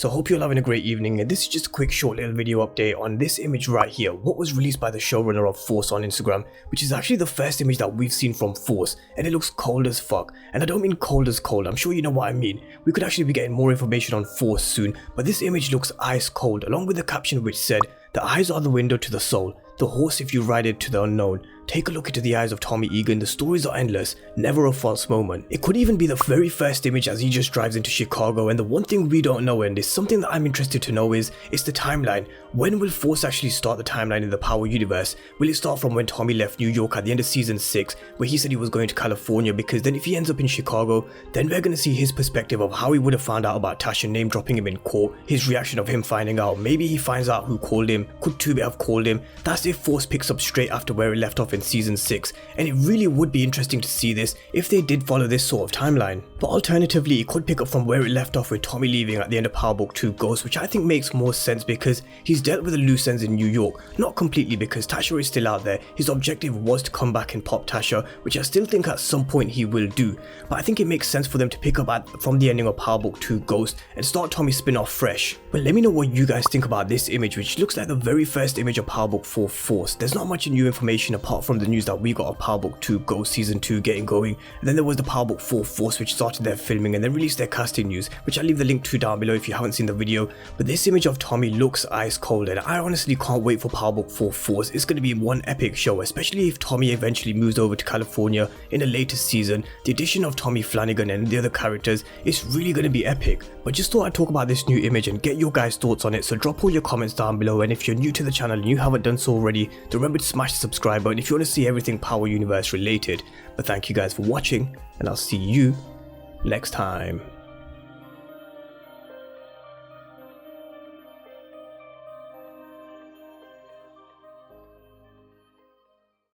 So I hope you're having a great evening, and this is just a quick short little video update on this image right here, what was released by the showrunner of Force on Instagram, which is actually the first image that we've seen from Force, and it looks cold as fuck. And I don't mean cold as cold, I'm sure you know what I mean. We could actually be getting more information on Force soon, but this image looks ice cold, along with the caption which said, "The eyes are the window to the soul, the horse if you ride it to the unknown. Take a look into the eyes of Tommy Egan, the stories are endless, never a false moment." It could even be the very first image as he just drives into Chicago, and the one thing we don't know, and is something that I'm interested to know, is the timeline. When will Force actually start the timeline in the Power universe? Will it start from when Tommy left New York at the end of season 6, where he said he was going to California, because then if he ends up in Chicago, then we're going to see his perspective of how he would have found out about Tasha name dropping him in court, his reaction of him finding out, maybe he finds out who called him, could Tubit have called him. That's if Force picks up straight after where it left off in season 6, and it really would be interesting to see this if they did follow this sort of timeline. But alternatively, it could pick up from where it left off with Tommy leaving at the end of Power Book 2 Ghost, which I think makes more sense because he's dealt with the loose ends in New York. Not completely, because Tasha is still out there. His objective was to come back and pop Tasha, which I still think at some point he will do, but I think it makes sense for them to pick up from the ending of Power Book 2 Ghost and start Tommy's spin-off fresh. But let me know what you guys think about this image, which looks like the very first image of Power Book 4 Force. There's not much new information apart from the news that we got of Power Book 2 Ghost Season 2 getting going, and then there was the Power Book 4 Force which started their filming and then released their casting news, which I'll leave the link to down below if you haven't seen the video. But this image of Tommy looks ice cold, and I honestly can't wait for Power Book 4 Force. It's going to be one epic show, especially if Tommy eventually moves over to California in a later season. The addition of Tommy Flanagan and the other characters is really going to be epic. But just thought I'd talk about this new image and get your guys' thoughts on it, so drop all your comments down below, and if you're new to the channel and you haven't done so already, then remember to smash the subscribe button if you want to see everything Power Universe related. But thank you guys for watching, and I'll see you next time.